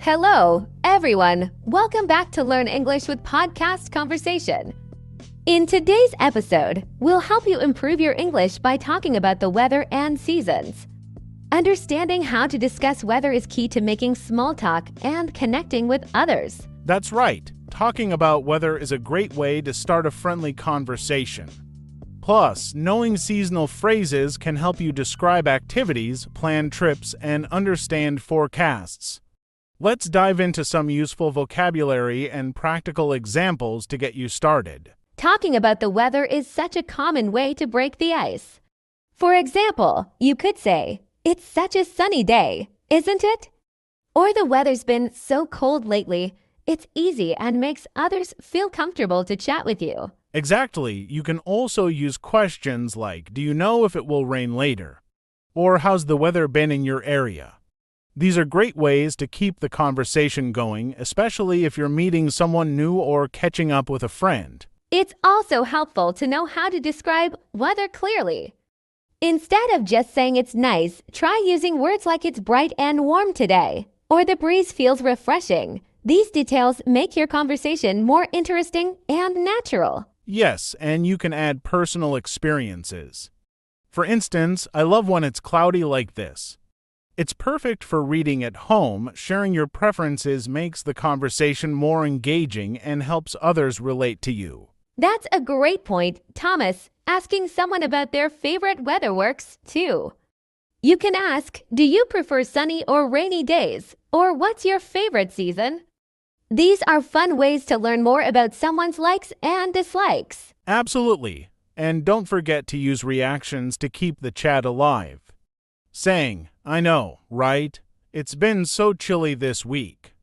Hello, everyone. Welcome back to Learn English with Podcast Conversation. In today's episode, we'll help you improve your English by talking about the weather and seasons. Understanding how to discuss weather is key to making small talk and connecting with others. That's right. Talking about weather is a great way to start a friendly conversation. Plus, knowing seasonal phrases can help you describe activities, plan trips, and understand forecasts. Let's dive into some useful vocabulary and practical examples to get you started. Talking about the weather is such a common way to break the ice. For example, you could say, "It's such a sunny day, isn't it?" Or "The weather's been so cold lately, it's easy and makes others feel comfortable to chat with you." Exactly. You can also use questions like, "Do you know if it will rain later?" Or "How's the weather been in your area?" These are great ways to keep the conversation going, especially if you're meeting someone new or catching up with a friend. It's also helpful to know how to describe weather clearly. Instead of just saying it's nice, try using words like "It's bright and warm today," or "The breeze feels refreshing." These details make your conversation more interesting and natural. Yes, and you can add personal experiences. For instance, I love when it's cloudy like this. It's perfect for reading at home. Sharing your preferences makes the conversation more engaging and helps others relate to you. That's a great point, Thomas. Asking someone about their favorite weather works, too. You can ask, "Do you prefer sunny or rainy days?" Or "What's your favorite season?" These are fun ways to learn more about someone's likes and dislikes. Absolutely. And don't forget to use reactions to keep the chat alive. Saying, "I know, right? It's been so chilly this week."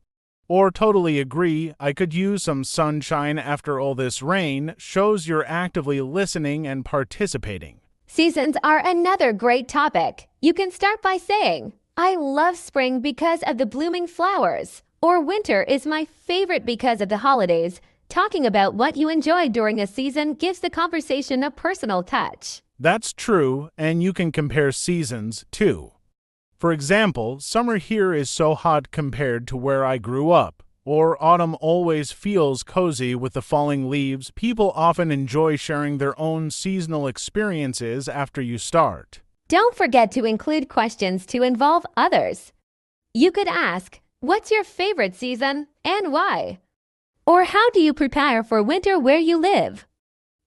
Or "Totally agree, I could use some sunshine after all this rain," shows you're actively listening and participating. Seasons are another great topic. You can start by saying, "I love spring because of the blooming flowers," or "Winter is my favorite because of the holidays." Talking about what you enjoy during a season gives the conversation a personal touch. That's true, and you can compare seasons, too. For example, "Summer here is so hot compared to where I grew up," or "Autumn always feels cozy with the falling leaves." People often enjoy sharing their own seasonal experiences after you start. Don't forget to include questions to involve others. You could ask, "What's your favorite season and why?" Or "How do you prepare for winter where you live?"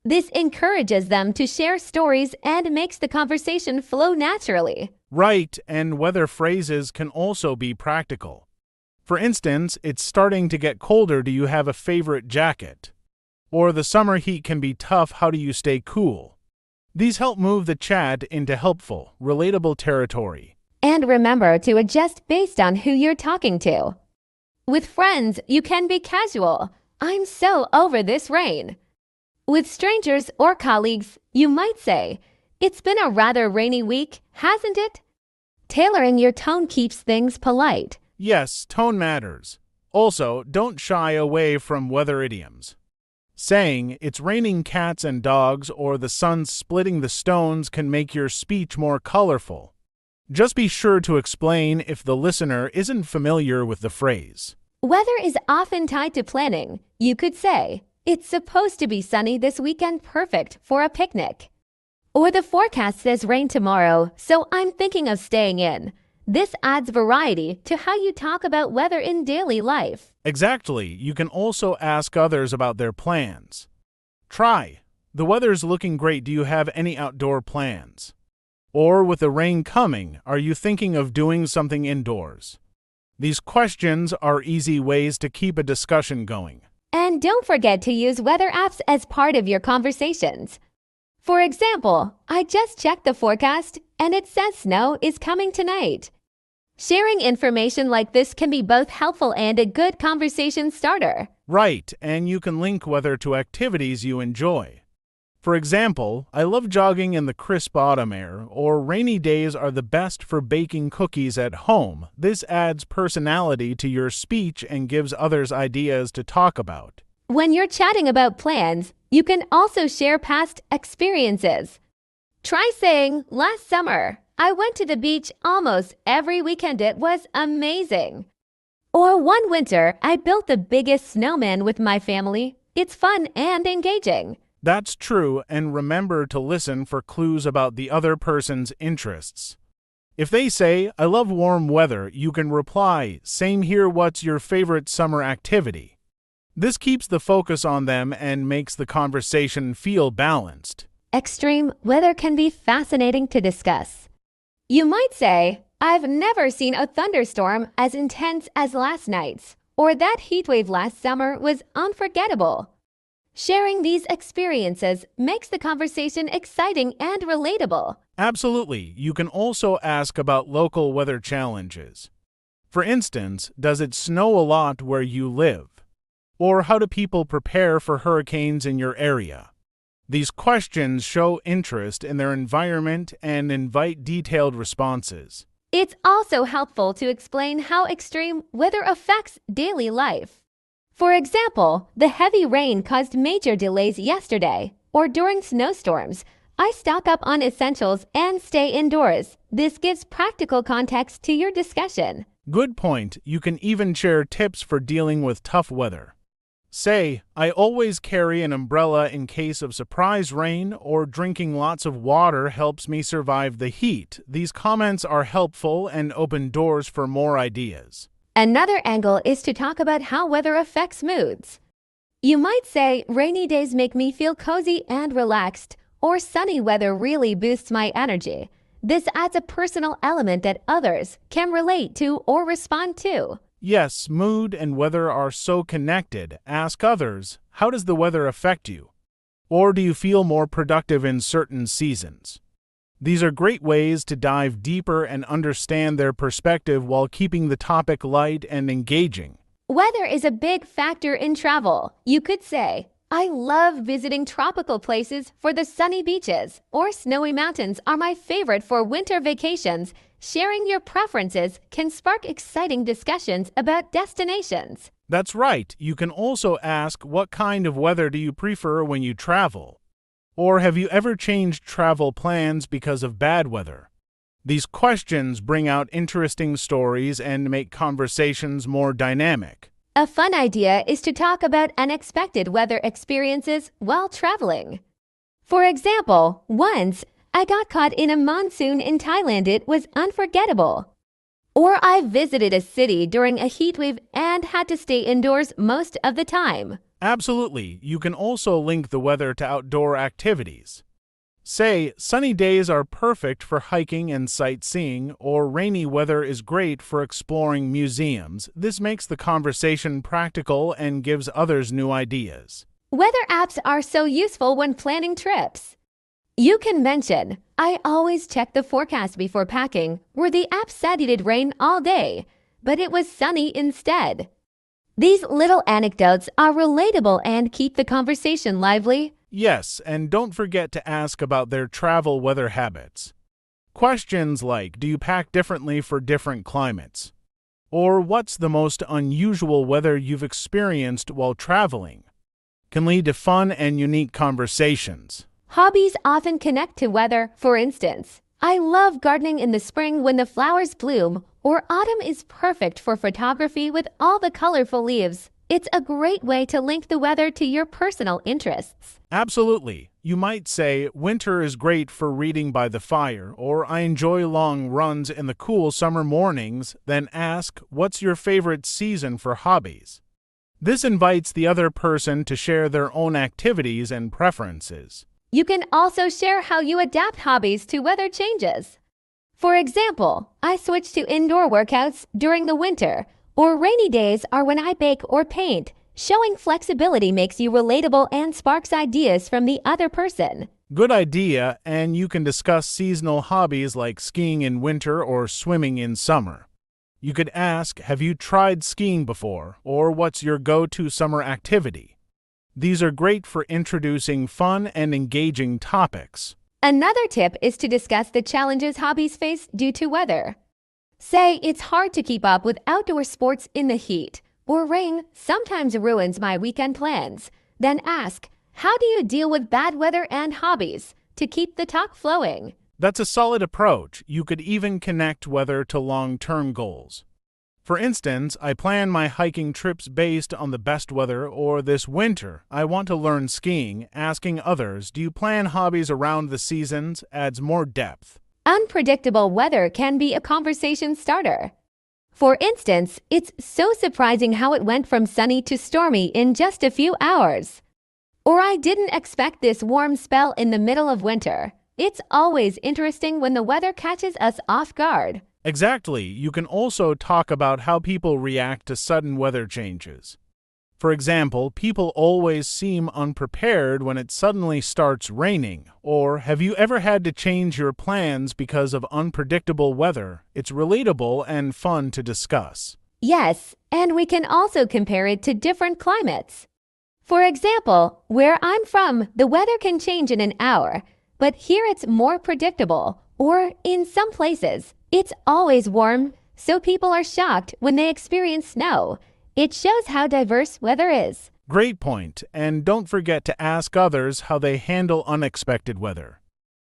This encourages them to share stories and makes the conversation flow naturally. Right, and weather phrases can also be practical. For instance, "It's starting to get colder. Do you have a favorite jacket?" Or "The summer heat can be tough. How do you stay cool?" These help move the chat into helpful, relatable territory. And remember to adjust based on who you're talking to. With friends, you can be casual. "I'm so over this rain." With strangers or colleagues, you might say, "It's been a rather rainy week, hasn't it?" Tailoring your tone keeps things polite. Yes, tone matters. Also, don't shy away from weather idioms. Saying, "It's raining cats and dogs," or "The sun's splitting the stones" can make your speech more colorful. Just be sure to explain if the listener isn't familiar with the phrase. Weather is often tied to planning. You could say, "It's supposed to be sunny this weekend, perfect for a picnic." Or "The forecast says rain tomorrow, so I'm thinking of staying in." This adds variety to how you talk about weather in daily life. Exactly. You can also ask others about their plans. Try, "The weather's looking great. Do you have any outdoor plans?" Or "With the rain coming, are you thinking of doing something indoors?" These questions are easy ways to keep a discussion going. And don't forget to use weather apps as part of your conversations. For example, "I just checked the forecast and it says snow is coming tonight." Sharing information like this can be both helpful and a good conversation starter. Right, and you can link weather to activities you enjoy. For example, "I love jogging in the crisp autumn air," or "Rainy days are the best for baking cookies at home." This adds personality to your speech and gives others ideas to talk about. When you're chatting about plans, you can also share past experiences. Try saying, "Last summer, I went to the beach almost every weekend. It was amazing." Or one winter, I built the biggest snowman with my family. It's fun and engaging. That's true, and remember to listen for clues about the other person's interests. If they say, I love warm weather, you can reply, same here, what's your favorite summer activity? This keeps the focus on them and makes the conversation feel balanced. Extreme weather can be fascinating to discuss. You might say, I've never seen a thunderstorm as intense as last night's, or that heatwave last summer was unforgettable. Sharing these experiences makes the conversation exciting and relatable. Absolutely. You can also ask about local weather challenges. For instance, does it snow a lot where you live? Or how do people prepare for hurricanes in your area? These questions show interest in their environment and invite detailed responses. It's also helpful to explain how extreme weather affects daily life. For example, the heavy rain caused major delays yesterday, or during snowstorms, I stock up on essentials and stay indoors. This gives practical context to your discussion. Good point. You can even share tips for dealing with tough weather. Say, I always carry an umbrella in case of surprise rain, or drinking lots of water helps me survive the heat. These comments are helpful and open doors for more ideas. Another angle is to talk about how weather affects moods. You might say, rainy days make me feel cozy and relaxed, or sunny weather really boosts my energy. This adds a personal element that others can relate to or respond to. Yes, mood and weather are so connected. Ask others, how does the weather affect you? Or do you feel more productive in certain seasons? These are great ways to dive deeper and understand their perspective while keeping the topic light and engaging. Weather is a big factor in travel. You could say, I love visiting tropical places for the sunny beaches, or snowy mountains are my favorite for winter vacations. Sharing your preferences can spark exciting discussions about destinations. That's right. You can also ask, what kind of weather do you prefer when you travel? Or have you ever changed travel plans because of bad weather? These questions bring out interesting stories and make conversations more dynamic. A fun idea is to talk about unexpected weather experiences while traveling. For example, once I got caught in a monsoon in Thailand. It was unforgettable. Or I visited a city during a heat wave and had to stay indoors most of the time. Absolutely. You can also link the weather to outdoor activities. Say, sunny days are perfect for hiking and sightseeing, or rainy weather is great for exploring museums. This makes the conversation practical and gives others new ideas. Weather apps are so useful when planning trips. You can mention, I always check the forecast before packing, where the app said it'd rain all day, but it was sunny instead. These little anecdotes are relatable and keep the conversation lively. Yes, and don't forget to ask about their travel weather habits. Questions like, do you pack differently for different climates? Or what's the most unusual weather you've experienced while traveling? Can lead to fun and unique conversations. Hobbies often connect to weather. For instance, I love gardening in the spring when the flowers bloom, or autumn is perfect for photography with all the colorful leaves. It's a great way to link the weather to your personal interests. Absolutely. You might say, winter is great for reading by the fire, or I enjoy long runs in the cool summer mornings. Then ask, what's your favorite season for hobbies? This invites the other person to share their own activities and preferences. You can also share how you adapt hobbies to weather changes. For example, I switch to indoor workouts during the winter, or rainy days are when I bake or paint. Showing flexibility makes you relatable and sparks ideas from the other person. Good idea, and you can discuss seasonal hobbies like skiing in winter or swimming in summer. You could ask, have you tried skiing before, or what's your go-to summer activity? These are great for introducing fun and engaging topics. Another tip is to discuss the challenges hobbies face due to weather. Say, it's hard to keep up with outdoor sports in the heat, or rain sometimes ruins my weekend plans. Then ask, how do you deal with bad weather and hobbies to keep the talk flowing? That's a solid approach. You could even connect weather to long-term goals. For instance, I plan my hiking trips based on the best weather, or this winter, I want to learn skiing. Asking others, do you plan hobbies around the seasons, adds more depth. Unpredictable weather can be a conversation starter. For instance, it's so surprising how it went from sunny to stormy in just a few hours. Or I didn't expect this warm spell in the middle of winter. It's always interesting when the weather catches us off guard. Exactly. You can also talk about how people react to sudden weather changes. For example, people always seem unprepared when it suddenly starts raining. Or, have you ever had to change your plans because of unpredictable weather? It's relatable and fun to discuss. Yes, and we can also compare it to different climates. For example, where I'm from, the weather can change in an hour, but here it's more predictable. Or, in some places, it's always warm, so people are shocked when they experience snow. It shows how diverse weather is. Great point, and don't forget to ask others how they handle unexpected weather.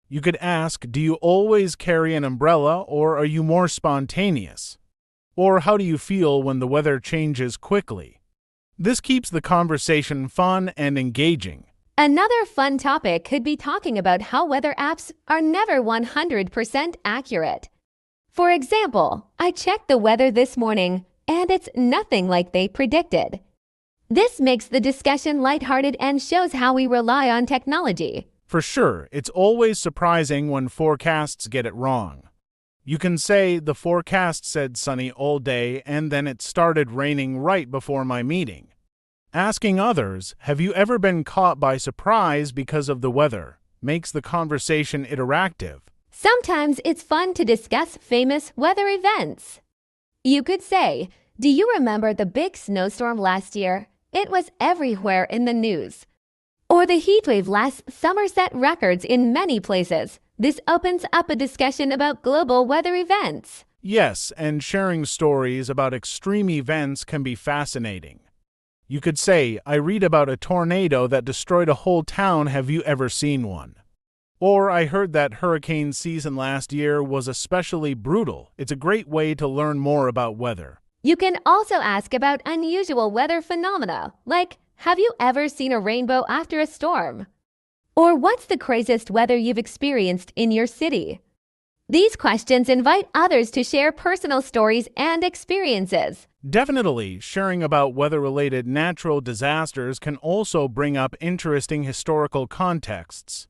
You could ask, do you always carry an umbrella, or are you more spontaneous? Or how do you feel when the weather changes quickly? This keeps the conversation fun and engaging. Another fun topic could be talking about how weather apps are never 100% accurate. For example, I checked the weather this morning, and it's nothing like they predicted. This makes the discussion lighthearted and shows how we rely on technology. For sure, it's always surprising when forecasts get it wrong. You can say, the forecast said sunny all day, and then it started raining right before my meeting. Asking others, have you ever been caught by surprise because of the weather, makes the conversation interactive. Sometimes it's fun to discuss famous weather events. You could say, do you remember the big snowstorm last year? It was everywhere in the news. Or the heatwave last summer set records in many places. This opens up a discussion about global weather events. Yes, and sharing stories about extreme events can be fascinating. You could say, I read about a tornado that destroyed a whole town. Have you ever seen one? Or I heard that hurricane season last year was especially brutal. It's a great way to learn more about weather. You can also ask about unusual weather phenomena, like, have you ever seen a rainbow after a storm? Or what's the craziest weather you've experienced in your city? These questions invite others to share personal stories and experiences. Definitely, sharing about weather-related natural disasters can also bring up interesting historical contexts.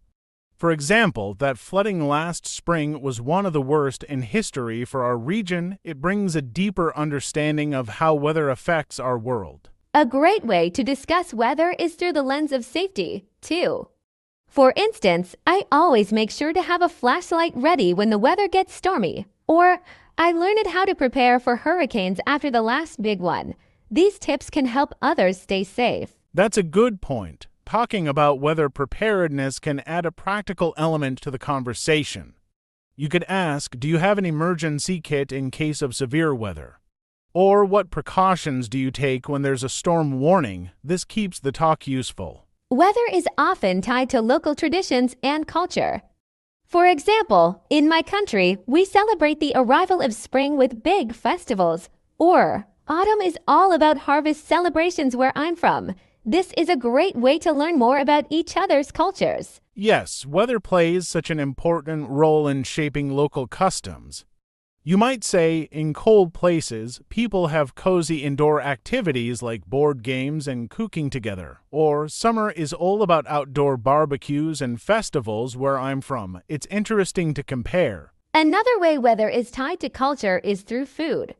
For example, that flooding last spring was one of the worst in history for our region. It brings a deeper understanding of how weather affects our world. A great way to discuss weather is through the lens of safety, too. For instance, I always make sure to have a flashlight ready when the weather gets stormy. Or, I learned how to prepare for hurricanes after the last big one. These tips can help others stay safe. That's a good point. Talking about weather preparedness can add a practical element to the conversation. You could ask, do you have an emergency kit in case of severe weather? Or what precautions do you take when there's a storm warning? This keeps the talk useful. Weather is often tied to local traditions and culture. For example, in my country, we celebrate the arrival of spring with big festivals. Or, autumn is all about harvest celebrations where I'm from. This is a great way to learn more about each other's cultures. Yes, weather plays such an important role in shaping local customs. You might say, in cold places, people have cozy indoor activities like board games and cooking together. Or, summer is all about outdoor barbecues and festivals where I'm from. It's interesting to compare. Another way weather is tied to culture is through food.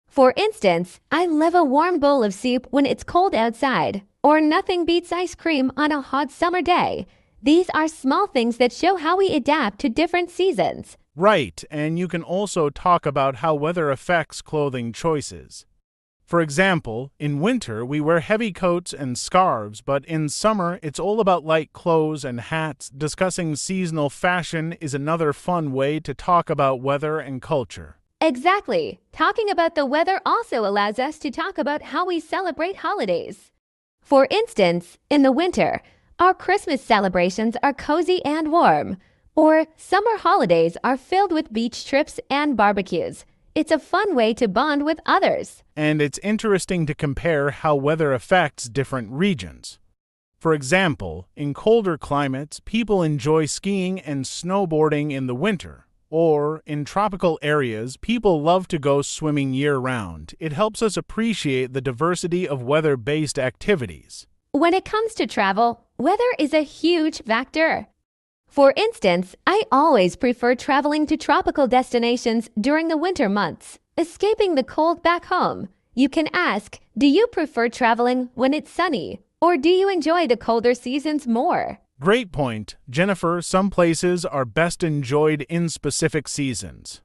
For instance, I love a warm bowl of soup when it's cold outside. Or nothing beats ice cream on a hot summer day. These are small things that show how we adapt to different seasons. Right, and you can also talk about how weather affects clothing choices. For example, in winter we wear heavy coats and scarves, but in summer it's all about light clothes and hats. Discussing seasonal fashion is another fun way to talk about weather and culture. Exactly. Talking about the weather also allows us to talk about how we celebrate holidays. For instance, in the winter, our Christmas celebrations are cozy and warm. Or summer holidays are filled with beach trips and barbecues. It's a fun way to bond with others. And it's interesting to compare how weather affects different regions. For example, in colder climates, people enjoy skiing and snowboarding in the winter. Or, in tropical areas, people love to go swimming year-round. It helps us appreciate the diversity of weather-based activities. When it comes to travel, weather is a huge factor. For instance, I always prefer traveling to tropical destinations during the winter months, escaping the cold back home. You can ask, do you prefer traveling when it's sunny, or do you enjoy the colder seasons more? Great point, Jennifer. Some places are best enjoyed in specific seasons.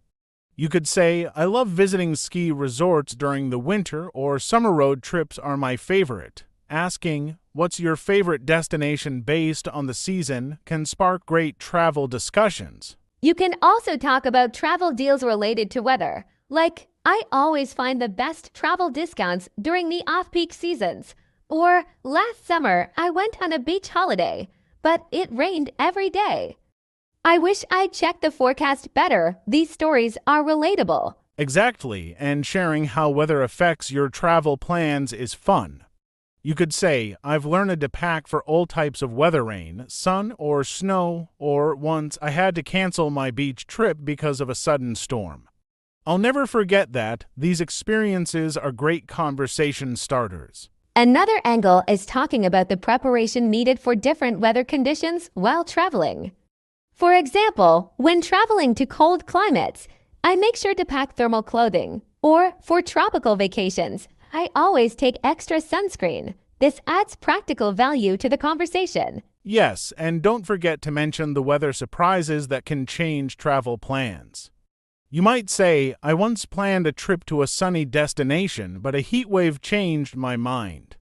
You could say, I love visiting ski resorts during the winter, or summer road trips are my favorite. Asking, what's your favorite destination based on the season can spark great travel discussions. You can also talk about travel deals related to weather, like, I always find the best travel discounts during the off-peak seasons, or last summer I went on a beach holiday, but it rained every day. I wish I'd checked the forecast better. These stories are relatable. Exactly, and sharing how weather affects your travel plans is fun. You could say, I've learned to pack for all types of weather: rain, sun, or snow, or once I had to cancel my beach trip because of a sudden storm. I'll never forget that. These experiences are great conversation starters. Another angle is talking about the preparation needed for different weather conditions while traveling. For example, when traveling to cold climates, I make sure to pack thermal clothing. Or for tropical vacations, I always take extra sunscreen. This adds practical value to the conversation. Yes, and don't forget to mention the weather surprises that can change travel plans. You might say, I once planned a trip to a sunny destination, but a heat wave changed my mind.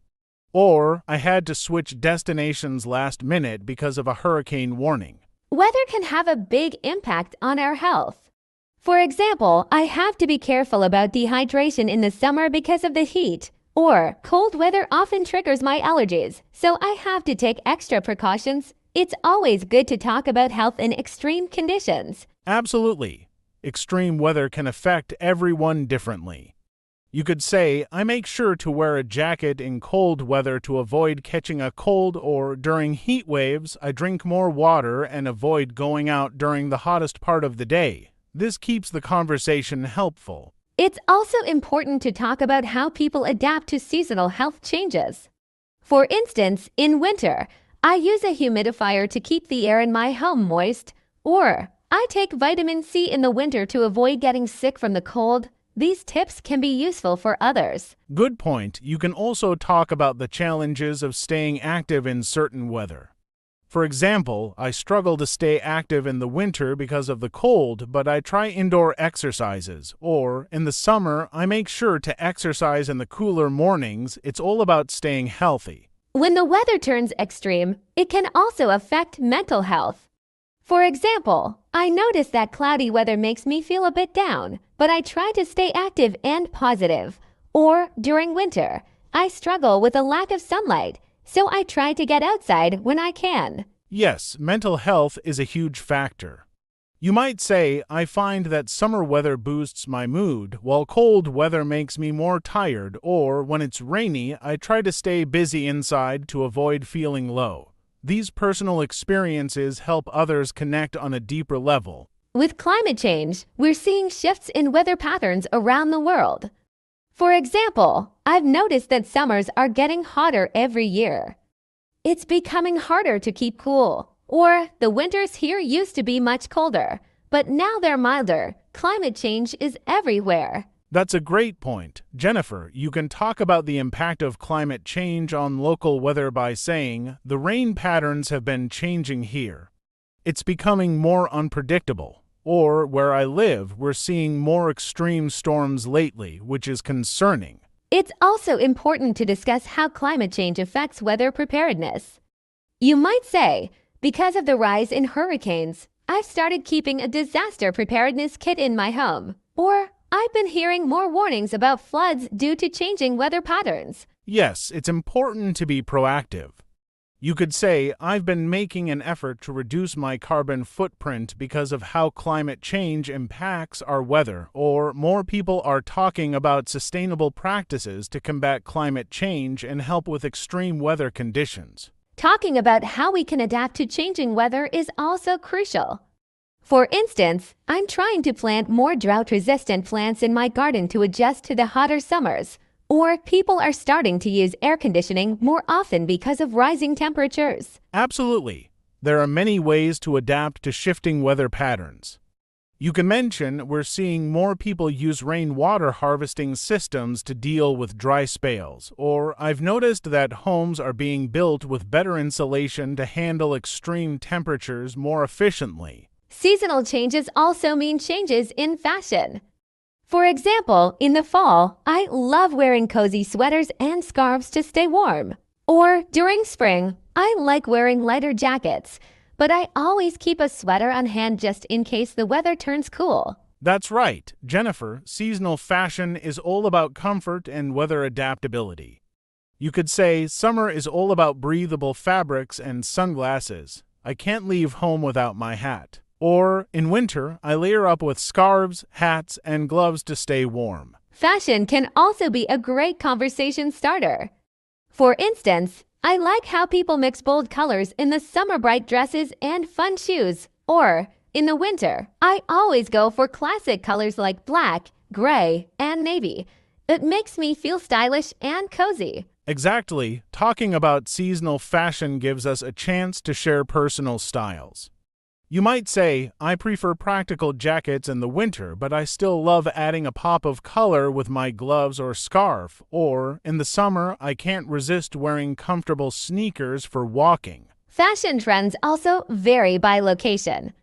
Or, I had to switch destinations last minute because of a hurricane warning. Weather can have a big impact on our health. For example, I have to be careful about dehydration in the summer because of the heat. Or, cold weather often triggers my allergies, so I have to take extra precautions. It's always good to talk about health in extreme conditions. Absolutely. Extreme weather can affect everyone differently. You could say, I make sure to wear a jacket in cold weather to avoid catching a cold, or during heat waves, I drink more water and avoid going out during the hottest part of the day. This keeps the conversation helpful. It's also important to talk about how people adapt to seasonal health changes. For instance, in winter, I use a humidifier to keep the air in my home moist, or I take vitamin C in the winter to avoid getting sick from the cold. These tips can be useful for others. Good point. You can also talk about the challenges of staying active in certain weather. For example, I struggle to stay active in the winter because of the cold, but I try indoor exercises. Or, in the summer, I make sure to exercise in the cooler mornings. It's all about staying healthy. When the weather turns extreme, it can also affect mental health. For example, I notice that cloudy weather makes me feel a bit down, but I try to stay active and positive. Or, during winter, I struggle with a lack of sunlight, so I try to get outside when I can. Yes, mental health is a huge factor. You might say, I find that summer weather boosts my mood, while cold weather makes me more tired, or when it's rainy, I try to stay busy inside to avoid feeling low. These personal experiences help others connect on a deeper level. With climate change, we're seeing shifts in weather patterns around the world. For example, I've noticed that summers are getting hotter every year. It's becoming harder to keep cool. Or the winters here used to be much colder, but now they're milder. Climate change is everywhere. That's a great point. Jennifer, you can talk about the impact of climate change on local weather by saying, the rain patterns have been changing here. It's becoming more unpredictable. Or, where I live, we're seeing more extreme storms lately, which is concerning. It's also important to discuss how climate change affects weather preparedness. You might say, because of the rise in hurricanes, I've started keeping a disaster preparedness kit in my home. Or, I've been hearing more warnings about floods due to changing weather patterns. Yes, it's important to be proactive. You could say, I've been making an effort to reduce my carbon footprint because of how climate change impacts our weather, or more people are talking about sustainable practices to combat climate change and help with extreme weather conditions. Talking about how we can adapt to changing weather is also crucial. For instance, I'm trying to plant more drought-resistant plants in my garden to adjust to the hotter summers. Or people are starting to use air conditioning more often because of rising temperatures. Absolutely. There are many ways to adapt to shifting weather patterns. You can mention we're seeing more people use rainwater harvesting systems to deal with dry spells, or I've noticed that homes are being built with better insulation to handle extreme temperatures more efficiently. Seasonal changes also mean changes in fashion. For example, in the fall, I love wearing cozy sweaters and scarves to stay warm. Or during spring, I like wearing lighter jackets, but I always keep a sweater on hand just in case the weather turns cool. That's right, Jennifer. Seasonal fashion is all about comfort and weather adaptability. You could say summer is all about breathable fabrics and sunglasses. I can't leave home without my hat. Or, in winter, I layer up with scarves, hats, and gloves to stay warm. Fashion can also be a great conversation starter. For instance, I like how people mix bold colors in the summer, bright dresses and fun shoes. Or, in the winter, I always go for classic colors like black, gray, and navy. It makes me feel stylish and cozy. Exactly. Talking about seasonal fashion gives us a chance to share personal styles. You might say, I prefer practical jackets in the winter, but I still love adding a pop of color with my gloves or scarf. Or, in the summer, I can't resist wearing comfortable sneakers for walking. Fashion trends also vary by location.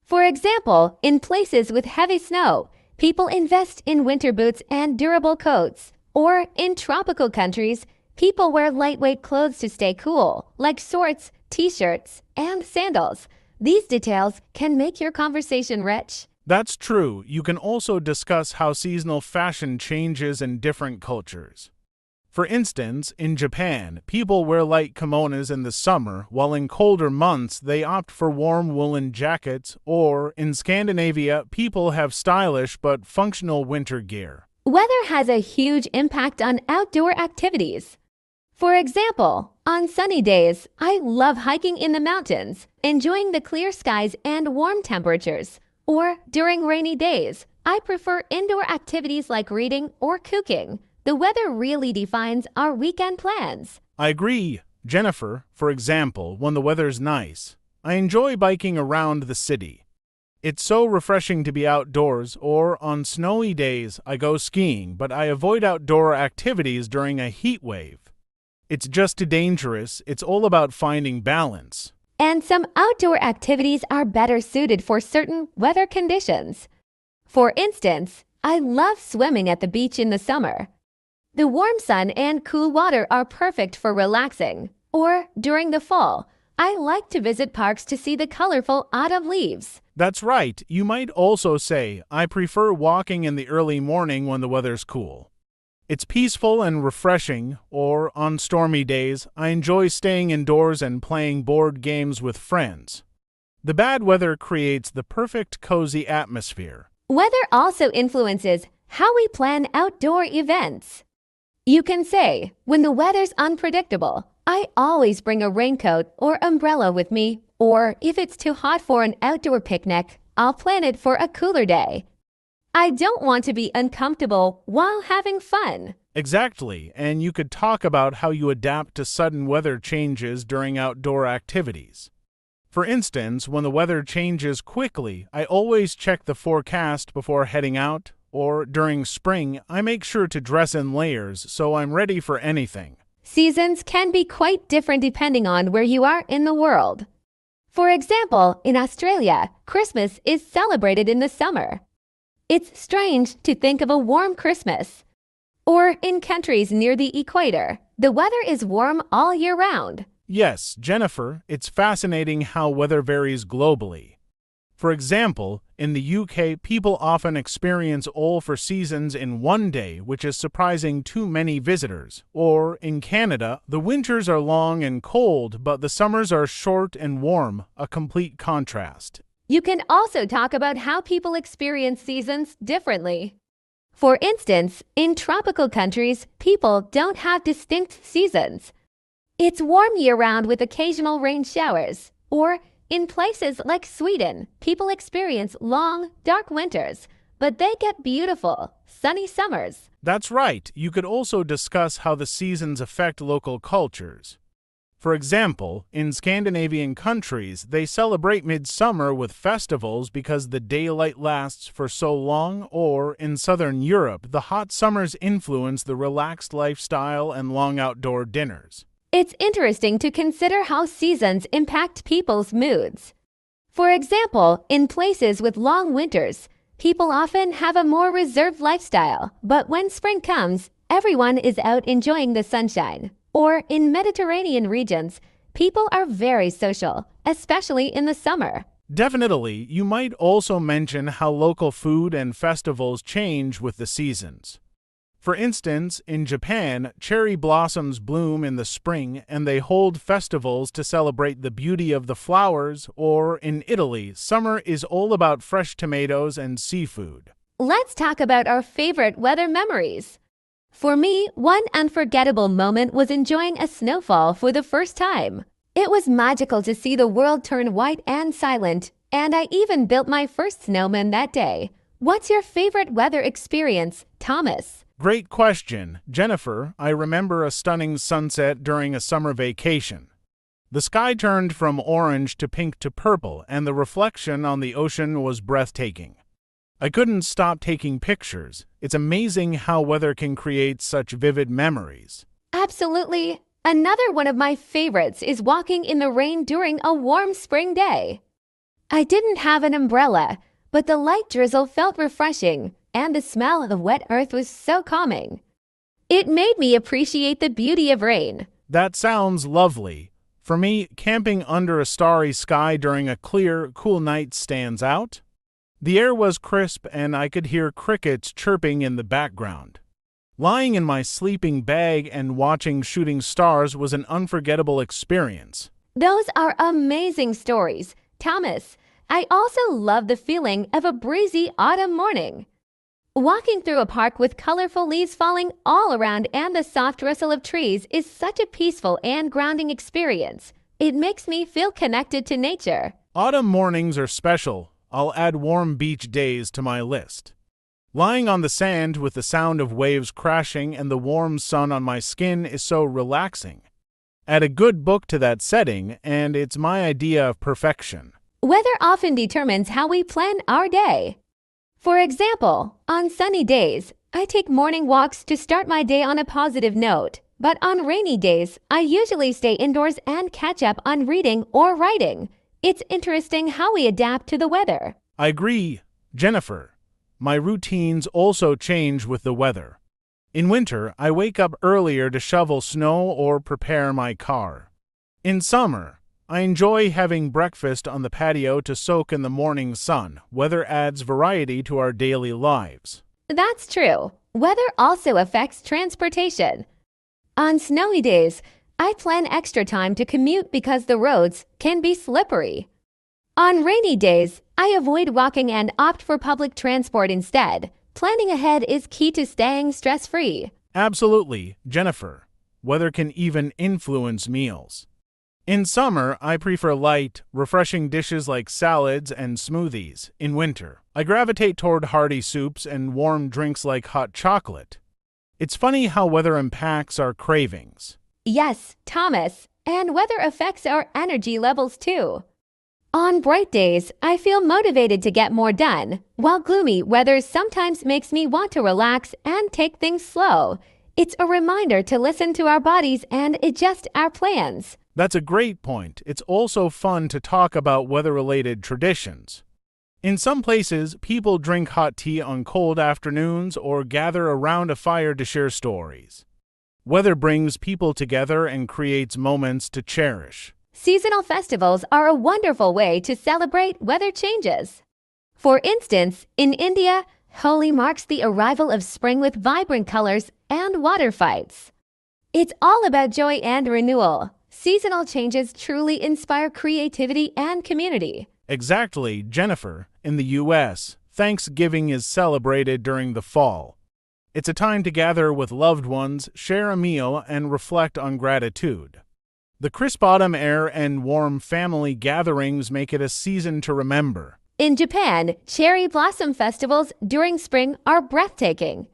For example, in places with heavy snow, people invest in winter boots and durable coats. Or, in tropical countries, people wear lightweight clothes to stay cool, like shorts, t-shirts, and sandals. These details can make your conversation rich. That's true. You can also discuss how seasonal fashion changes in different cultures. For instance, in Japan, people wear light kimonos in the summer, while in colder months they opt for warm woolen jackets, or in Scandinavia, people have stylish but functional winter gear. Weather has a huge impact on outdoor activities. For example, on sunny days, I love hiking in the mountains, enjoying the clear skies and warm temperatures. Or during rainy days, I prefer indoor activities like reading or cooking. The weather really defines our weekend plans. I agree. Jennifer, for example, when the weather's nice, I enjoy biking around the city. It's so refreshing to be outdoors, or on snowy days, I go skiing, but I avoid outdoor activities during a heat wave. It's just too dangerous. It's all about finding balance. And some outdoor activities are better suited for certain weather conditions. For instance, I love swimming at the beach in the summer. The warm sun and cool water are perfect for relaxing. Or during the fall, I like to visit parks to see the colorful autumn leaves. That's right. You might also say, I prefer walking in the early morning when the weather's cool. It's peaceful and refreshing. Or, on stormy days, I enjoy staying indoors and playing board games with friends. The bad weather creates the perfect cozy atmosphere. Weather also influences how we plan outdoor events. You can say, when the weather's unpredictable, I always bring a raincoat or umbrella with me. Or, if it's too hot for an outdoor picnic, I'll plan it for a cooler day. I don't want to be uncomfortable while having fun. Exactly, and you could talk about how you adapt to sudden weather changes during outdoor activities. For instance, when the weather changes quickly, I always check the forecast before heading out. Or during spring, I make sure to dress in layers so I'm ready for anything. Seasons can be quite different depending on where you are in the world. For example, in Australia, Christmas is celebrated in the summer. It's strange to think of a warm Christmas. Or in countries near the equator, the weather is warm all year round. Yes, Jennifer, it's fascinating how weather varies globally. For example, In the UK, people often experience all four seasons in one day, which is surprising to many visitors. Or, in Canada, the winters are long and cold, but the summers are short and warm, a complete contrast. You can also talk about how people experience seasons differently. For instance, in tropical countries, people don't have distinct seasons. It's warm year-round with occasional rain showers. Or, in places like Sweden, people experience long, dark winters, but they get beautiful, sunny summers. That's right. You could also discuss how the seasons affect local cultures. For example, in Scandinavian countries, they celebrate midsummer with festivals because the daylight lasts for so long, or in Southern Europe, the hot summers influence the relaxed lifestyle and long outdoor dinners. It's interesting to consider how seasons impact people's moods. For example, in places with long winters, people often have a more reserved lifestyle, but when spring comes, everyone is out enjoying the sunshine. Or in Mediterranean regions, people are very social, especially in the summer. Definitely, you might also mention how local food and festivals change with the seasons. For instance, in Japan, cherry blossoms bloom in the spring and they hold festivals to celebrate the beauty of the flowers, or in Italy, summer is all about fresh tomatoes and seafood. Let's talk about our favorite weather memories. For me, one unforgettable moment was enjoying a snowfall for the first time. It was magical to see the world turn white and silent, and I even built my first snowman that day. What's your favorite weather experience, Thomas? Great question, Jennifer. I remember a stunning sunset during a summer vacation. The sky turned from orange to pink to purple, and the reflection on the ocean was breathtaking. I couldn't stop taking pictures. It's amazing how weather can create such vivid memories. Absolutely. Another one of my favorites is walking in the rain during a warm spring day. I didn't have an umbrella, but the light drizzle felt refreshing, and the smell of wet earth was so calming. It made me appreciate the beauty of rain. That sounds lovely. For me, camping under a starry sky during a clear, cool night stands out. The air was crisp and I could hear crickets chirping in the background. Lying in my sleeping bag and watching shooting stars was an unforgettable experience. Those are amazing stories. Thomas, I also love the feeling of a breezy autumn morning. Walking through a park with colorful leaves falling all around and the soft rustle of trees is such a peaceful and grounding experience. It makes me feel connected to nature. Autumn mornings are special. I'll add warm beach days to my list. Lying on the sand with the sound of waves crashing and the warm sun on my skin is so relaxing. Add a good book to that setting, and it's my idea of perfection. Weather often determines how we plan our day. For example, on sunny days, I take morning walks to start my day on a positive note. But on rainy days, I usually stay indoors and catch up on reading or writing. It's interesting how we adapt to the weather. I agree, Jennifer. My routines also change with the weather. In winter, I wake up earlier to shovel snow or prepare my car. In summer, I enjoy having breakfast on the patio to soak in the morning sun. Weather adds variety to our daily lives. That's true. Weather also affects transportation. On snowy days, I plan extra time to commute because the roads can be slippery. On rainy days, I avoid walking and opt for public transport instead. Planning ahead is key to staying stress-free. Absolutely, Jennifer. Weather can even influence meals. In summer, I prefer light, refreshing dishes like salads and smoothies. In winter, I gravitate toward hearty soups and warm drinks like hot chocolate. It's funny how weather impacts our cravings. Yes, Thomas, and weather affects our energy levels too. On bright days, I feel motivated to get more done, while gloomy weather sometimes makes me want to relax and take things slow. It's a reminder to listen to our bodies and adjust our plans. That's a great point. It's also fun to talk about weather-related traditions. In some places, people drink hot tea on cold afternoons or gather around a fire to share stories. Weather brings people together and creates moments to cherish. Seasonal festivals are a wonderful way to celebrate weather changes. For instance, in India, Holi marks the arrival of spring with vibrant colors and water fights. It's all about joy and renewal. Seasonal changes truly inspire creativity and community. Exactly, Jennifer. In the U.S., Thanksgiving is celebrated during the fall. It's a time to gather with loved ones, share a meal, and reflect on gratitude. The crisp autumn air and warm family gatherings make it a season to remember. In Japan, cherry blossom festivals during spring are breathtaking.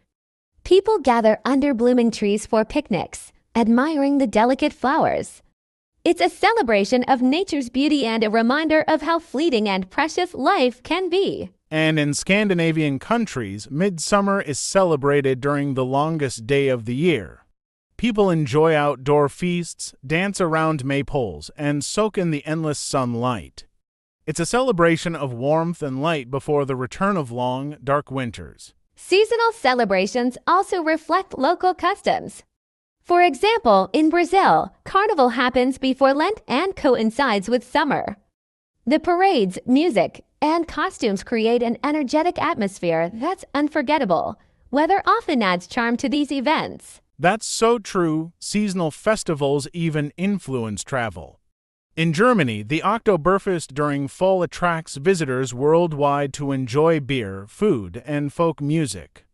People gather under blooming trees for picnics, admiring the delicate flowers. It's a celebration of nature's beauty and a reminder of how fleeting and precious life can be. And in Scandinavian countries, midsummer is celebrated during the longest day of the year. People enjoy outdoor feasts, dance around maypoles, and soak in the endless sunlight. It's a celebration of warmth and light before the return of long, dark winters. Seasonal celebrations also reflect local customs. For example, in Brazil, Carnival happens before Lent and coincides with summer. The parades, music, and costumes create an energetic atmosphere that's unforgettable. Weather often adds charm to these events. That's so true. Seasonal festivals even influence travel. In Germany, the Oktoberfest during fall attracts visitors worldwide to enjoy beer, food, and folk music.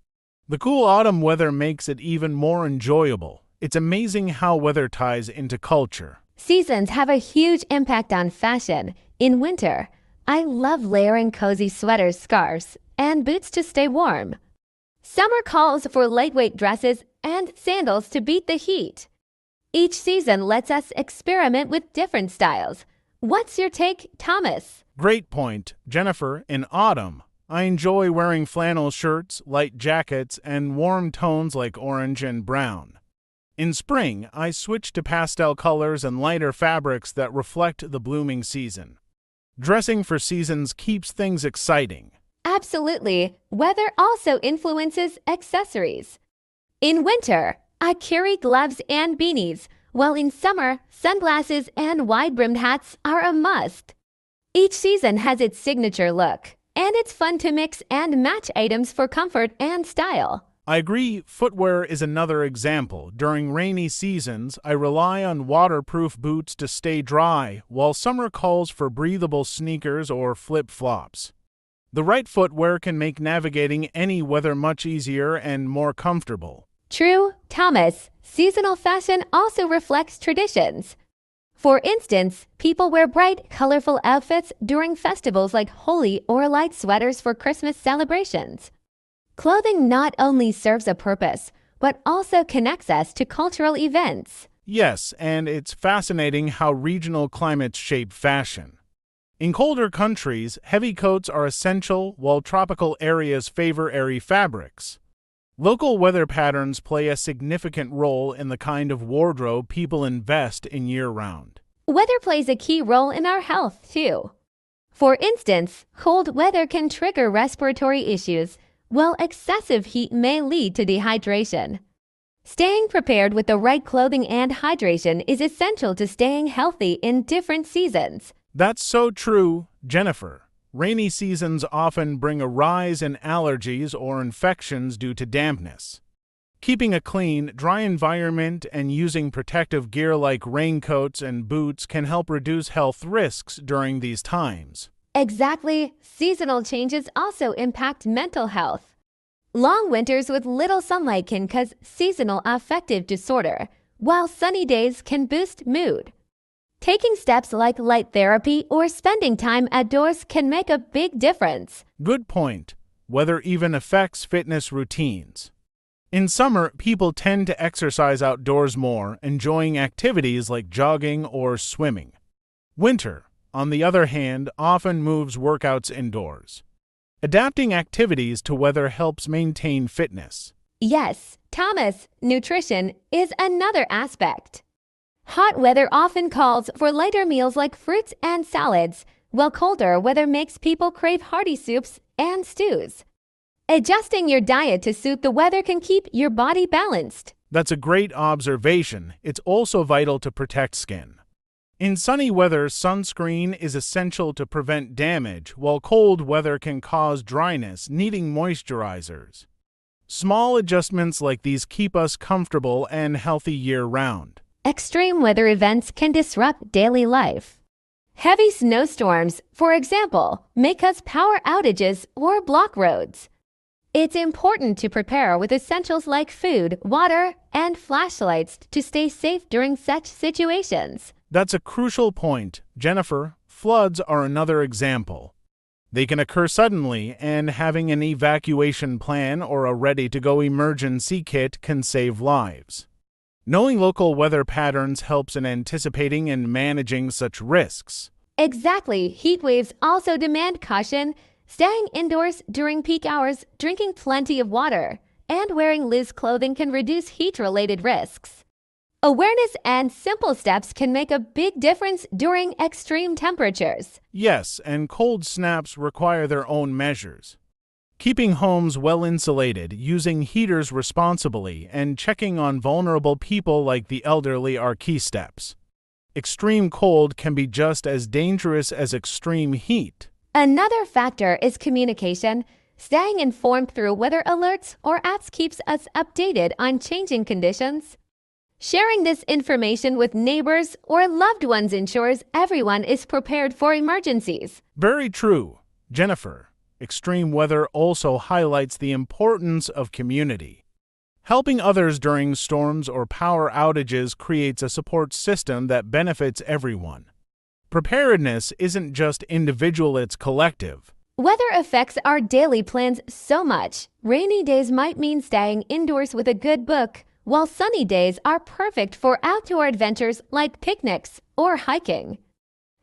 The cool autumn weather makes it even more enjoyable. It's amazing how weather ties into culture. Seasons have a huge impact on fashion. In winter, I love layering cozy sweaters, scarves, and boots to stay warm. Summer calls for lightweight dresses and sandals to beat the heat. Each season lets us experiment with different styles. What's your take, Thomas? Great point, Jennifer. In autumn, I enjoy wearing flannel shirts, light jackets, and warm tones like orange and brown. In spring, I switch to pastel colors and lighter fabrics that reflect the blooming season. Dressing for seasons keeps things exciting. Absolutely. Weather also influences accessories. In winter, I carry gloves and beanies, while in summer, sunglasses and wide-brimmed hats are a must. Each season has its signature look, and it's fun to mix and match items for comfort and style. I agree, footwear is another example. During rainy seasons, I rely on waterproof boots to stay dry, while summer calls for breathable sneakers or flip-flops. The right footwear can make navigating any weather much easier and more comfortable. True, Thomas. Seasonal fashion also reflects traditions. For instance, people wear bright, colorful outfits during festivals like Holi or light sweaters for Christmas celebrations. Clothing not only serves a purpose, but also connects us to cultural events. Yes, and it's fascinating how regional climates shape fashion. In colder countries, heavy coats are essential, while tropical areas favor airy fabrics. Local weather patterns play a significant role in the kind of wardrobe people invest in year-round. Weather plays a key role in our health, too. For instance, cold weather can trigger respiratory issues, while excessive heat may lead to dehydration. Staying prepared with the right clothing and hydration is essential to staying healthy in different seasons. That's so true, Jennifer. Rainy seasons often bring a rise in allergies or infections due to dampness. Keeping a clean, dry environment and using protective gear like raincoats and boots can help reduce health risks during these times. Exactly. Seasonal changes also impact mental health. Long winters with little sunlight can cause seasonal affective disorder, while sunny days can boost mood. Taking steps like light therapy or spending time outdoors can make a big difference. Good point. Weather even affects fitness routines. In summer, people tend to exercise outdoors more, enjoying activities like jogging or swimming. Winter, on the other hand, often moves workouts indoors. Adapting activities to weather helps maintain fitness. Yes, Thomas, nutrition is another aspect. Hot weather often calls for lighter meals like fruits and salads, while colder weather makes people crave hearty soups and stews. Adjusting your diet to suit the weather can keep your body balanced. That's a great observation. It's also vital to protect skin. In sunny weather, sunscreen is essential to prevent damage, while cold weather can cause dryness, needing moisturizers. Small adjustments like these keep us comfortable and healthy year-round. Extreme weather events can disrupt daily life. Heavy snowstorms, for example, may cause power outages or block roads. It's important to prepare with essentials like food, water, and flashlights to stay safe during such situations. That's a crucial point, Jennifer. Floods are another example. They can occur suddenly, and having an evacuation plan or a ready-to-go emergency kit can save lives. Knowing local weather patterns helps in anticipating and managing such risks. Exactly. Heat waves also demand caution, staying indoors during peak hours, drinking plenty of water, and wearing loose clothing can reduce heat-related risks. Awareness and simple steps can make a big difference during extreme temperatures. Yes, and cold snaps require their own measures. Keeping homes well insulated, using heaters responsibly, and checking on vulnerable people like the elderly are key steps. Extreme cold can be just as dangerous as extreme heat. Another factor is communication. Staying informed through weather alerts or apps keeps us updated on changing conditions. Sharing this information with neighbors or loved ones ensures everyone is prepared for emergencies. Very true, Jennifer. Extreme weather also highlights the importance of community. Helping others during storms or power outages creates a support system that benefits everyone. Preparedness isn't just individual, it's collective. Weather affects our daily plans so much. Rainy days might mean staying indoors with a good book, while sunny days are perfect for outdoor adventures like picnics or hiking.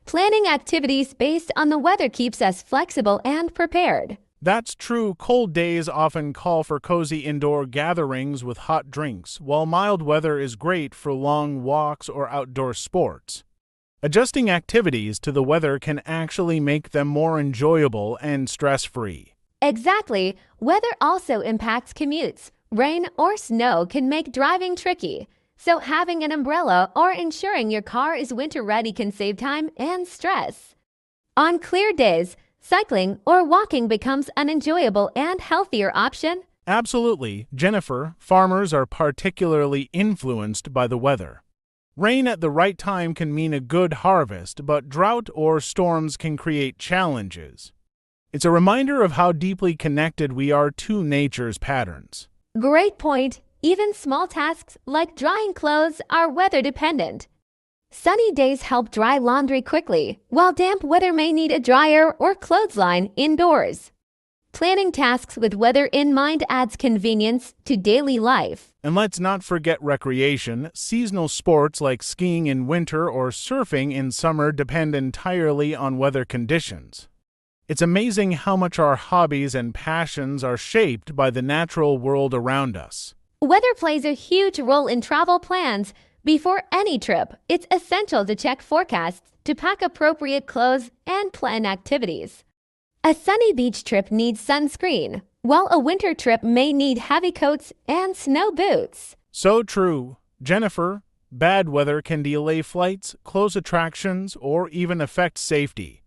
Planning activities based on the weather keeps us flexible and prepared. That's true. Cold days often call for cozy indoor gatherings with hot drinks, while mild weather is great for long walks or outdoor sports. Adjusting activities to the weather can actually make them more enjoyable and stress-free. Exactly. Weather also impacts commutes. Rain or snow can make driving tricky, so having an umbrella or ensuring your car is winter-ready can save time and stress. On clear days, cycling or walking becomes an enjoyable and healthier option. Absolutely, Jennifer. Farmers are particularly influenced by the weather. Rain at the right time can mean a good harvest, but drought or storms can create challenges. It's a reminder of how deeply connected we are to nature's patterns. Great point. Even small tasks like drying clothes are weather dependent. Sunny days help dry laundry quickly, while damp weather may need a dryer or clothesline indoors. Planning tasks with weather in mind adds convenience to daily life. And let's not forget recreation. Seasonal sports like skiing in winter or surfing in summer depend entirely on weather conditions. It's amazing how much our hobbies and passions are shaped by the natural world around us. Weather plays a huge role in travel plans. Before any trip, it's essential to check forecasts, to pack appropriate clothes, and plan activities. A sunny beach trip needs sunscreen, while a winter trip may need heavy coats and snow boots. So true. Jennifer, bad weather can delay flights, close attractions, or even affect safety.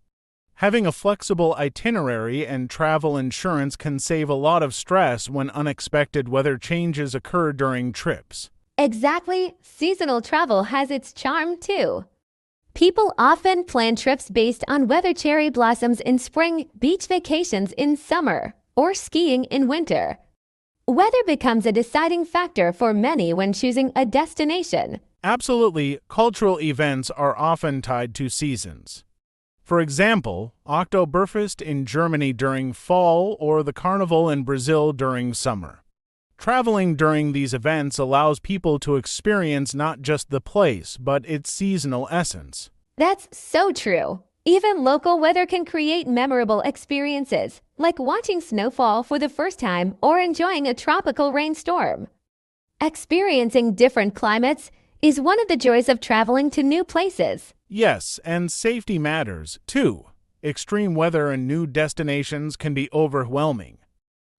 Having a flexible itinerary and travel insurance can save a lot of stress when unexpected weather changes occur during trips. Exactly. Seasonal travel has its charm too. People often plan trips based on weather, cherry blossoms in spring, beach vacations in summer, or skiing in winter. Weather becomes a deciding factor for many when choosing a destination. Absolutely, cultural events are often tied to seasons. For example, Oktoberfest in Germany during fall or the Carnival in Brazil during summer. Traveling during these events allows people to experience not just the place, but its seasonal essence. That's so true. Even local weather can create memorable experiences, like watching snowfall for the first time or enjoying a tropical rainstorm. Experiencing different climates is one of the joys of traveling to new places. Yes, and safety matters, too. Extreme weather and new destinations can be overwhelming.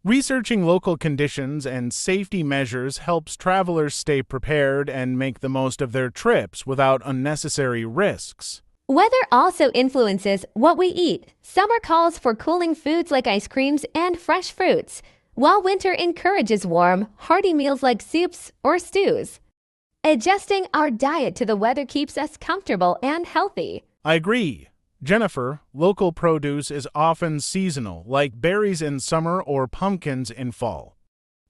Researching local conditions and safety measures helps travelers stay prepared and make the most of their trips without unnecessary risks. Weather also influences what we eat. Summer calls for cooling foods like ice creams and fresh fruits, while winter encourages warm, hearty meals like soups or stews. Adjusting our diet to the weather keeps us comfortable and healthy. I agree. Jennifer, local produce is often seasonal, like berries in summer or pumpkins in fall.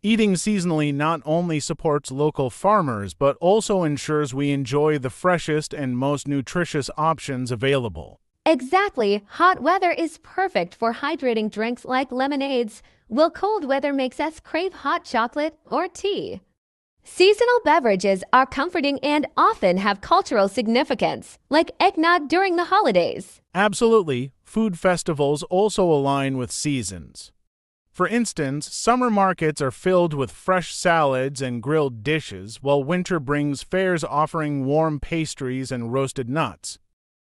Eating seasonally not only supports local farmers, but also ensures we enjoy the freshest and most nutritious options available. Exactly. Hot weather is perfect for hydrating drinks like lemonades, while cold weather makes us crave hot chocolate or tea. Seasonal beverages are comforting and often have cultural significance, like eggnog during the holidays. Absolutely, food festivals also align with seasons. For instance, summer markets are filled with fresh salads and grilled dishes, while winter brings fairs offering warm pastries and roasted nuts.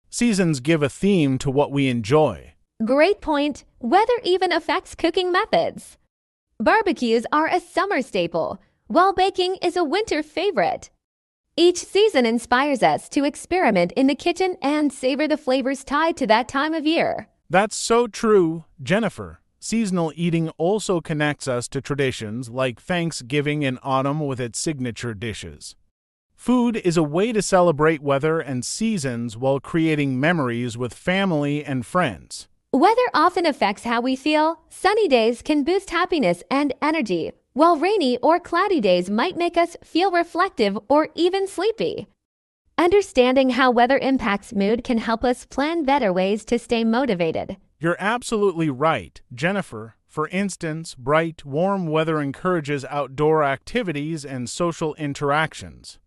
Seasons give a theme to what we enjoy. Great point. Weather even affects cooking methods. Barbecues are a summer staple, while baking is a winter favorite. Each season inspires us to experiment in the kitchen and savor the flavors tied to that time of year. That's so true, Jennifer. Seasonal eating also connects us to traditions like Thanksgiving in autumn with its signature dishes. Food is a way to celebrate weather and seasons while creating memories with family and friends. Weather often affects how we feel. Sunny days can boost happiness and energy, while rainy or cloudy days might make us feel reflective or even sleepy. Understanding how weather impacts mood can help us plan better ways to stay motivated. You're absolutely right, Jennifer. For instance, bright, warm weather encourages outdoor activities and social interactions.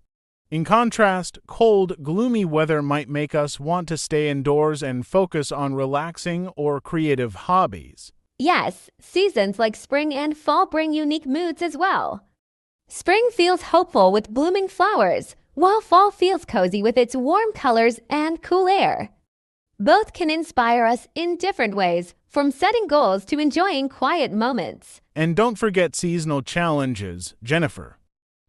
In contrast, cold, gloomy weather might make us want to stay indoors and focus on relaxing or creative hobbies. Yes, seasons like spring and fall bring unique moods as well. Spring feels hopeful with blooming flowers, while fall feels cozy with its warm colors and cool air. Both can inspire us in different ways, from setting goals to enjoying quiet moments. And don't forget seasonal challenges, Jennifer.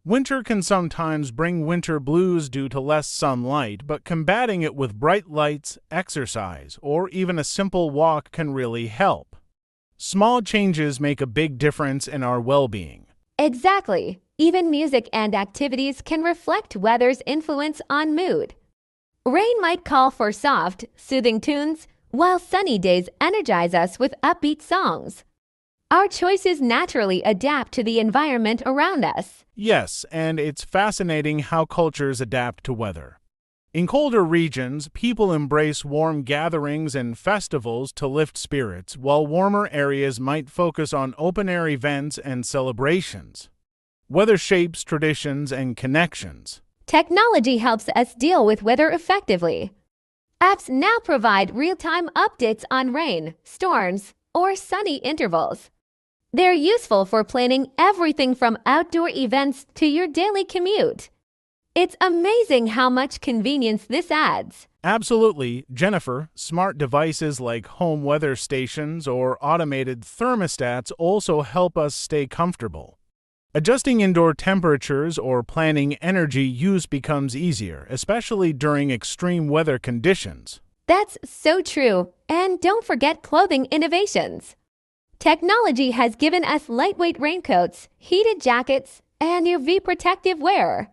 Winter can sometimes bring winter blues due to less sunlight, but combating it with bright lights, exercise, or even a simple walk can really help. Small changes make a big difference in our well-being. Exactly. Even music and activities can reflect weather's influence on mood. Rain might call for soft, soothing tunes, while sunny days energize us with upbeat songs. Our choices naturally adapt to the environment around us. Yes, and it's fascinating how cultures adapt to weather. In colder regions, people embrace warm gatherings and festivals to lift spirits, while warmer areas might focus on open-air events and celebrations. Weather shapes traditions and connections. Technology helps us deal with weather effectively. Apps now provide real-time updates on rain, storms, or sunny intervals. They're useful for planning everything from outdoor events to your daily commute. It's amazing how much convenience this adds. Absolutely, Jennifer. Smart devices like home weather stations or automated thermostats also help us stay comfortable. Adjusting indoor temperatures or planning energy use becomes easier, especially during extreme weather conditions. That's so true. And don't forget clothing innovations. Technology has given us lightweight raincoats, heated jackets, and UV protective wear.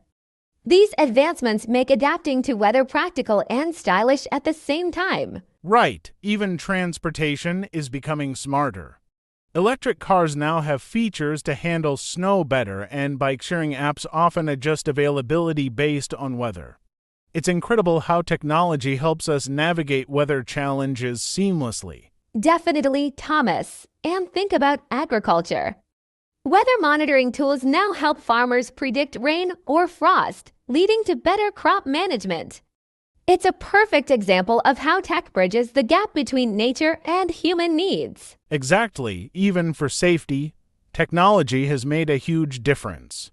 These advancements make adapting to weather practical and stylish at the same time. Right, even transportation is becoming smarter. Electric cars now have features to handle snow better, and bike-sharing apps often adjust availability based on weather. It's incredible how technology helps us navigate weather challenges seamlessly. Definitely, Thomas. And think about agriculture. Weather monitoring tools now help farmers predict rain or frost, leading to better crop management. It's a perfect example of how tech bridges the gap between nature and human needs. Exactly, even for safety, technology has made a huge difference.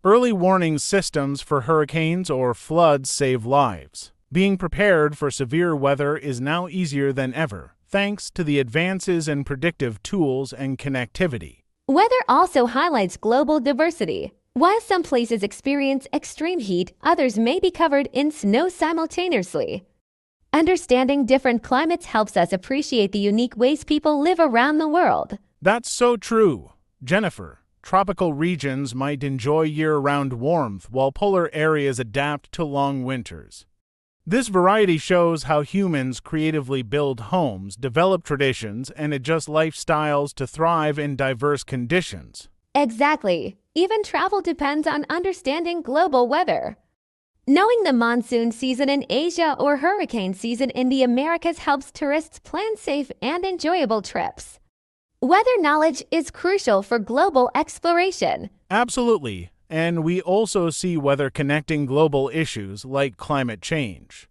Early warning systems for hurricanes or floods save lives. Being prepared for severe weather is now easier than ever, thanks to the advances in predictive tools and connectivity. Weather also highlights global diversity. While some places experience extreme heat, others may be covered in snow simultaneously. Understanding different climates helps us appreciate the unique ways people live around the world. That's so true, Jennifer. Tropical regions might enjoy year-round warmth while polar areas adapt to long winters. This variety shows how humans creatively build homes, develop traditions, and adjust lifestyles to thrive in diverse conditions. Exactly. Even travel depends on understanding global weather. Knowing the monsoon season in Asia or hurricane season in the Americas helps tourists plan safe and enjoyable trips. Weather knowledge is crucial for global exploration. Absolutely, and we also see weather connecting global issues like climate change.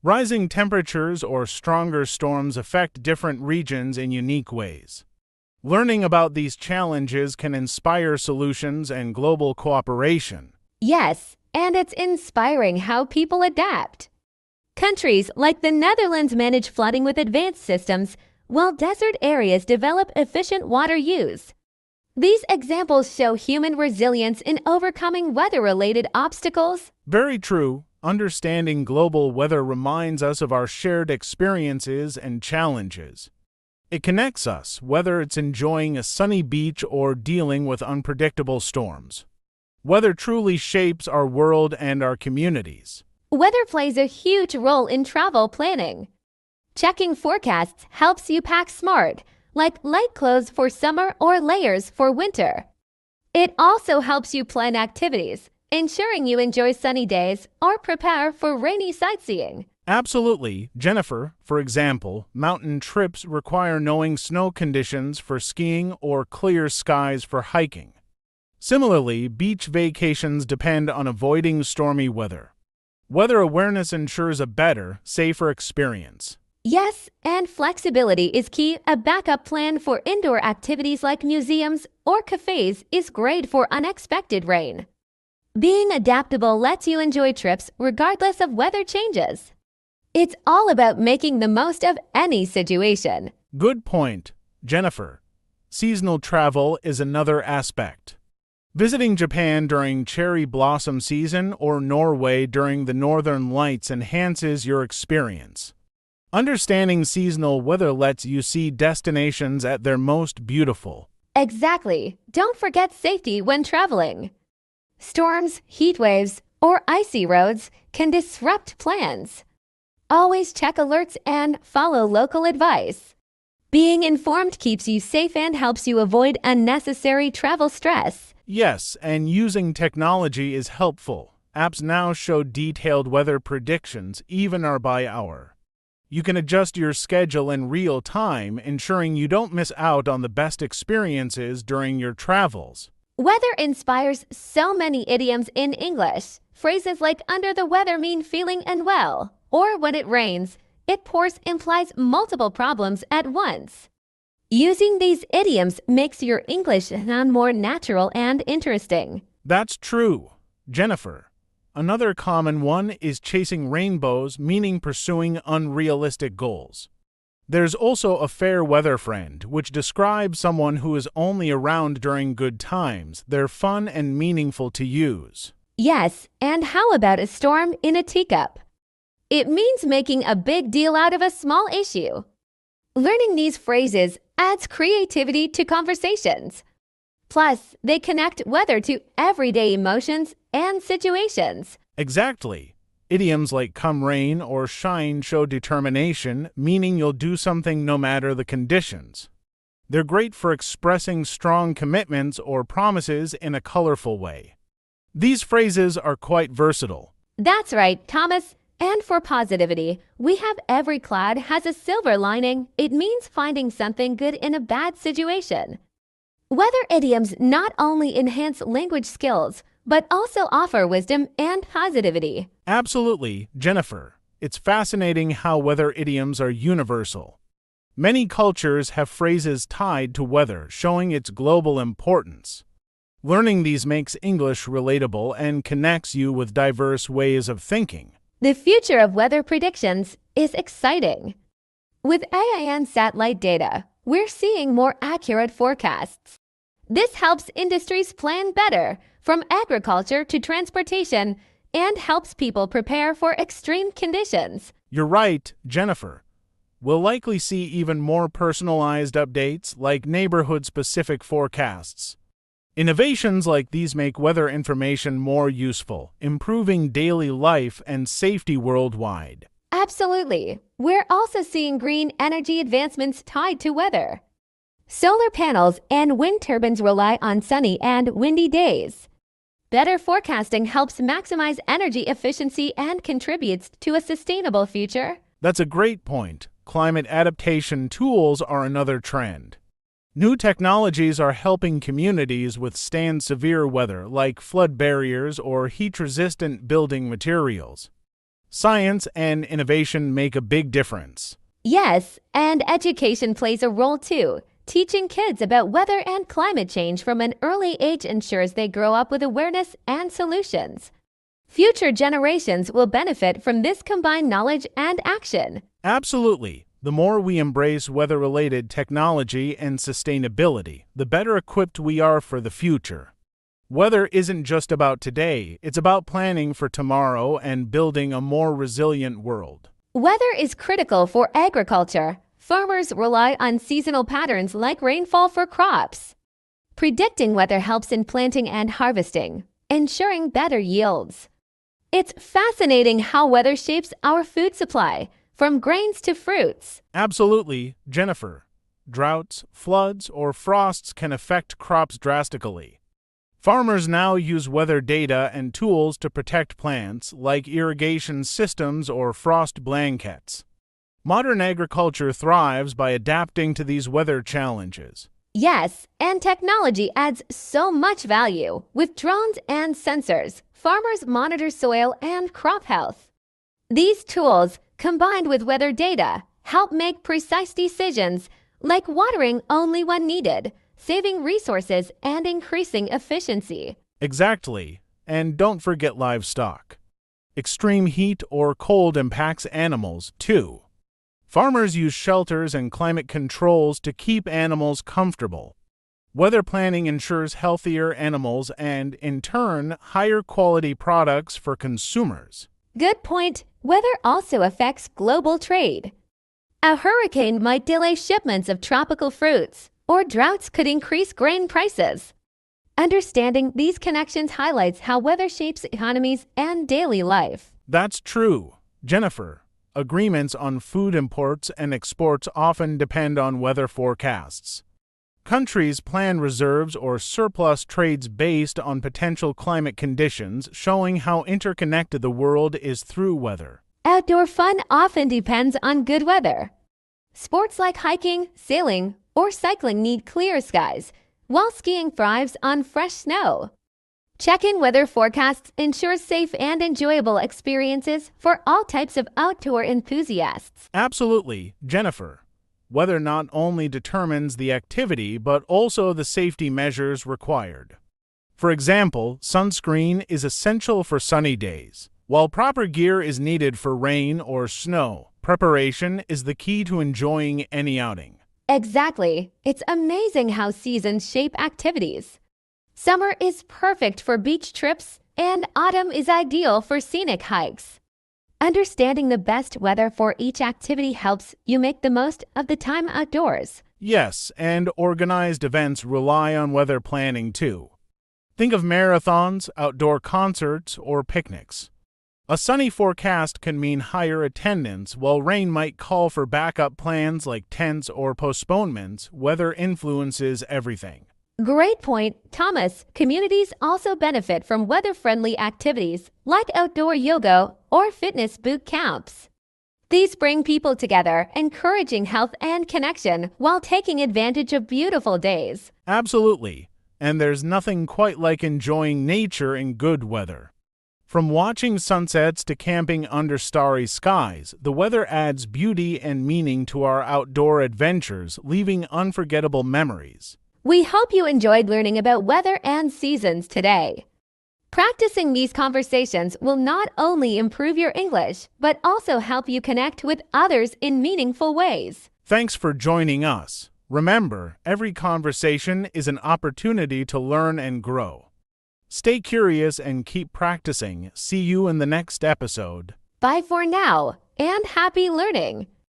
Rising temperatures or stronger storms affect different regions in unique ways. Learning about these challenges can inspire solutions and global cooperation. Yes, and it's inspiring how people adapt. Countries like the Netherlands manage flooding with advanced systems, while desert areas develop efficient water use. These examples show human resilience in overcoming weather-related obstacles. Very true. Understanding global weather reminds us of our shared experiences and challenges. It connects us, whether it's enjoying a sunny beach or dealing with unpredictable storms. Weather truly shapes our world and our communities. Weather plays a huge role in travel planning. Checking forecasts helps you pack smart, like light clothes for summer or layers for winter. It also helps you plan activities, ensuring you enjoy sunny days or prepare for rainy sightseeing. Absolutely, Jennifer. For example, mountain trips require knowing snow conditions for skiing or clear skies for hiking. Similarly, beach vacations depend on avoiding stormy weather. Weather awareness ensures a better, safer experience. Yes, and flexibility is key. A backup plan for indoor activities like museums or cafes is great for unexpected rain. Being adaptable lets you enjoy trips regardless of weather changes. It's all about making the most of any situation. Good point, Jennifer. Seasonal travel is another aspect. Visiting Japan during cherry blossom season or Norway during the northern lights enhances your experience. Understanding seasonal weather lets you see destinations at their most beautiful. Exactly. Don't forget safety when traveling. Storms, heat waves, or icy roads can disrupt plans. Always check alerts and follow local advice. Being informed keeps you safe and helps you avoid unnecessary travel stress. Yes, and using technology is helpful. Apps now show detailed weather predictions, even hour by hour. You can adjust your schedule in real time, ensuring you don't miss out on the best experiences during your travels. Weather inspires so many idioms in English. Phrases like under the weather mean feeling unwell, or when it rains, it pours implies multiple problems at once. Using these idioms makes your English sound more natural and interesting. That's true, Jennifer. Another common one is chasing rainbows, meaning pursuing unrealistic goals. There's also a fair weather friend, which describes someone who is only around during good times. They're fun and meaningful to use. Yes, and how about a storm in a teacup? It means making a big deal out of a small issue. Learning these phrases adds creativity to conversations. Plus, they connect weather to everyday emotions and situations. Exactly. Idioms like come rain or shine show determination, meaning you'll do something no matter the conditions. They're great for expressing strong commitments or promises in a colorful way. These phrases are quite versatile. That's right, Thomas. And for positivity, we have every cloud has a silver lining. It means finding something good in a bad situation. Weather idioms not only enhance language skills, but also offer wisdom and positivity. Absolutely, Jennifer. It's fascinating how weather idioms are universal. Many cultures have phrases tied to weather, showing its global importance. Learning these makes English relatable and connects you with diverse ways of thinking. The future of weather predictions is exciting. With AI and satellite data, we're seeing more accurate forecasts. This helps industries plan better, from agriculture to transportation, and helps people prepare for extreme conditions. You're right, Jennifer. We'll likely see even more personalized updates like neighborhood-specific forecasts. Innovations like these make weather information more useful, improving daily life and safety worldwide. Absolutely. We're also seeing green energy advancements tied to weather. Solar panels and wind turbines rely on sunny and windy days. Better forecasting helps maximize energy efficiency and contributes to a sustainable future. That's a great point. Climate adaptation tools are another trend. New technologies are helping communities withstand severe weather, like flood barriers or heat-resistant building materials. Science and innovation make a big difference. Yes, and education plays a role too. Teaching kids about weather and climate change from an early age ensures they grow up with awareness and solutions. Future generations will benefit from this combined knowledge and action. Absolutely. The more we embrace weather-related technology and sustainability, the better equipped we are for the future. Weather isn't just about today, it's about planning for tomorrow and building a more resilient world. Weather is critical for agriculture. Farmers rely on seasonal patterns like rainfall for crops. Predicting weather helps in planting and harvesting, ensuring better yields. It's fascinating how weather shapes our food supply, from grains to fruits. Absolutely, Jennifer. Droughts, floods, or frosts can affect crops drastically. Farmers now use weather data and tools to protect plants, like irrigation systems or frost blankets. Modern agriculture thrives by adapting to these weather challenges. Yes, and technology adds so much value. With drones and sensors, farmers monitor soil and crop health. These tools, combined with weather data, help make precise decisions, like watering only when needed, saving resources and increasing efficiency. Exactly. And don't forget livestock. Extreme heat or cold impacts animals, too. Farmers use shelters and climate controls to keep animals comfortable. Weather planning ensures healthier animals and, in turn, higher quality products for consumers. Good point. Weather also affects global trade. A hurricane might delay shipments of tropical fruits, or droughts could increase grain prices. Understanding these connections highlights how weather shapes economies and daily life. That's true, Jennifer. Agreements on food imports and exports often depend on weather forecasts. Countries plan reserves or surplus trades based on potential climate conditions, showing how interconnected the world is through weather. Outdoor fun often depends on good weather. Sports like hiking, sailing, or cycling need clear skies, while skiing thrives on fresh snow. Checking weather forecasts ensures safe and enjoyable experiences for all types of outdoor enthusiasts. Absolutely, Jennifer. Weather not only determines the activity, but also the safety measures required. For example, sunscreen is essential for sunny days, while proper gear is needed for rain or snow. Preparation is the key to enjoying any outing. Exactly. It's amazing how seasons shape activities. Summer is perfect for beach trips, and autumn is ideal for scenic hikes. Understanding the best weather for each activity helps you make the most of the time outdoors. Yes, and organized events rely on weather planning too. Think of marathons, outdoor concerts, or picnics. A sunny forecast can mean higher attendance, while rain might call for backup plans like tents or postponements. Weather influences everything. Great point, Thomas. Communities also benefit from weather-friendly activities like outdoor yoga or fitness boot camps. These bring people together, encouraging health and connection while taking advantage of beautiful days. Absolutely. And there's nothing quite like enjoying nature in good weather. From watching sunsets to camping under starry skies, the weather adds beauty and meaning to our outdoor adventures, leaving unforgettable memories. We hope you enjoyed learning about weather and seasons today. Practicing these conversations will not only improve your English, but also help you connect with others in meaningful ways. Thanks for joining us. Remember, every conversation is an opportunity to learn and grow. Stay curious and keep practicing. See you in the next episode. Bye for now, and happy learning!